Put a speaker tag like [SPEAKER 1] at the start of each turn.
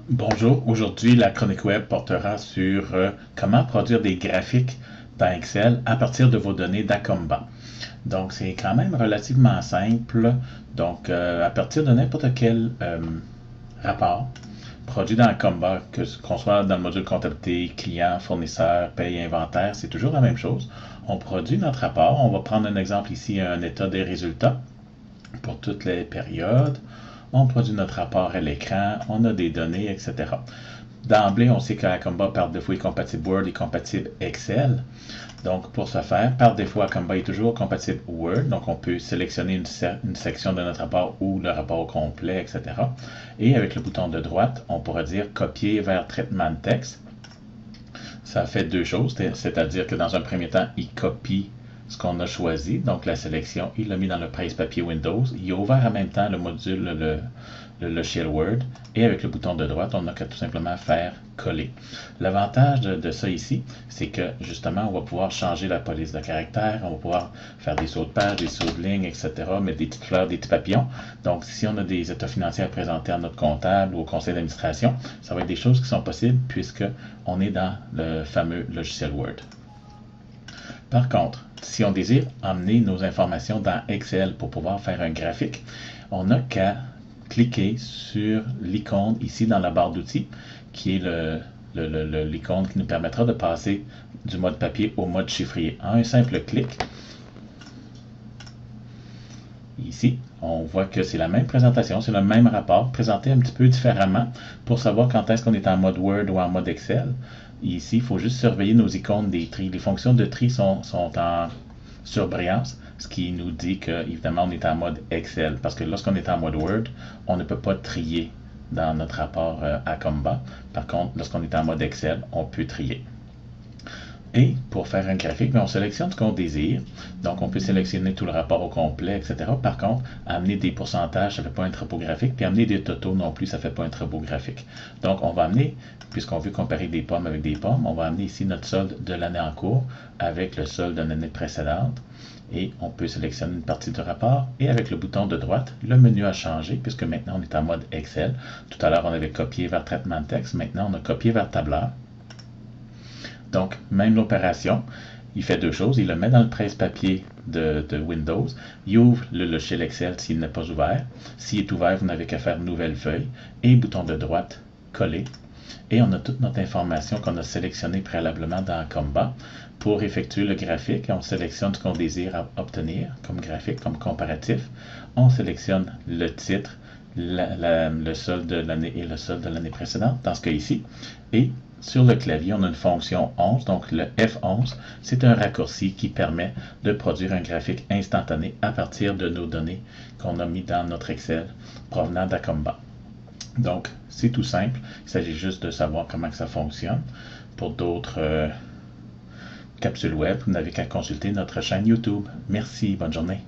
[SPEAKER 1] Bonjour, aujourd'hui la chronique web portera sur comment produire des graphiques dans Excel à partir de vos données d'Acomba. Donc c'est quand même relativement simple. Donc à partir de n'importe quel rapport produit dans Acomba, qu'on soit dans le module comptabilité, client, fournisseur, paye, inventaire, c'est toujours la même chose. On produit notre rapport. On va prendre un exemple ici, un état des résultats pour toutes les périodes. On produit notre rapport à l'écran, on a des données, etc. D'emblée, on sait qu'Acomba par défaut est compatible Word et compatible Excel. Donc, pour ce faire, par défaut, Acomba est toujours compatible Word. Donc, on peut sélectionner une section de notre rapport ou le rapport au complet, etc. Et avec le bouton de droite, on pourra dire copier vers traitement de texte. Ça fait deux choses, c'est-à-dire que dans un premier temps, il copie ce qu'on a choisi, donc la sélection, il l'a mis dans le presse-papier Windows. Il a ouvert en même temps le module, le logiciel Word, et avec le bouton de droite, on n'a qu'à tout simplement faire coller. L'avantage de ça ici, c'est que justement, on va pouvoir changer la police de caractère, on va pouvoir faire des sauts de page, des sauts de ligne, etc., mettre des petites fleurs, des petits papillons. Donc, si on a des états financiers à présenter à notre comptable ou au conseil d'administration, ça va être des choses qui sont possibles puisque on est dans le fameux logiciel Word. Par contre, si on désire emmener nos informations dans Excel pour pouvoir faire un graphique, on n'a qu'à cliquer sur l'icône ici dans la barre d'outils, qui est l'icône qui nous permettra de passer du mode papier au mode chiffrier. En un simple clic, ici, on voit que c'est la même présentation, c'est le même rapport, présenté un petit peu différemment pour savoir quand est-ce qu'on est en mode Word ou en mode Excel. Ici, il faut juste surveiller nos icônes des tris. Les fonctions de tri sont en surbrillance, ce qui nous dit qu'évidemment, on est en mode Excel. Parce que lorsqu'on est en mode Word, on ne peut pas trier dans notre rapport à Comba. Par contre, lorsqu'on est en mode Excel, on peut trier. Et pour faire un graphique, on sélectionne ce qu'on désire. Donc, on peut sélectionner tout le rapport au complet, etc. Par contre, amener des pourcentages, ça ne fait pas un trapeau graphique. Puis amener des totaux non plus, ça ne fait pas un trapeau graphique. Donc, on va amener, puisqu'on veut comparer des pommes avec des pommes, on va amener ici notre solde de l'année en cours avec le solde de l'année précédente. Et on peut sélectionner une partie du rapport. Et avec le bouton de droite, le menu a changé, puisque maintenant on est en mode Excel. Tout à l'heure, on avait copié vers traitement de texte. Maintenant, on a copié vers tableur. Donc, même l'opération, il fait deux choses. Il le met dans le presse-papier de Windows. Il ouvre le logiciel Excel s'il n'est pas ouvert. S'il est ouvert, vous n'avez qu'à faire nouvelle feuille. Et bouton de droite, coller. Et on a toute notre information qu'on a sélectionnée préalablement dans Comba. Pour effectuer le graphique, on sélectionne ce qu'on désire obtenir comme graphique, comme comparatif. On sélectionne le titre, le solde de l'année et le solde de l'année précédente, dans ce cas ici. Et sur le clavier, on a une fonction 11, donc le F11, c'est un raccourci qui permet de produire un graphique instantané à partir de nos données qu'on a mis dans notre Excel provenant d'Acomba. Donc, c'est tout simple, il s'agit juste de savoir comment ça fonctionne. Pour d'autres capsules web, vous n'avez qu'à consulter notre chaîne YouTube. Merci, bonne journée.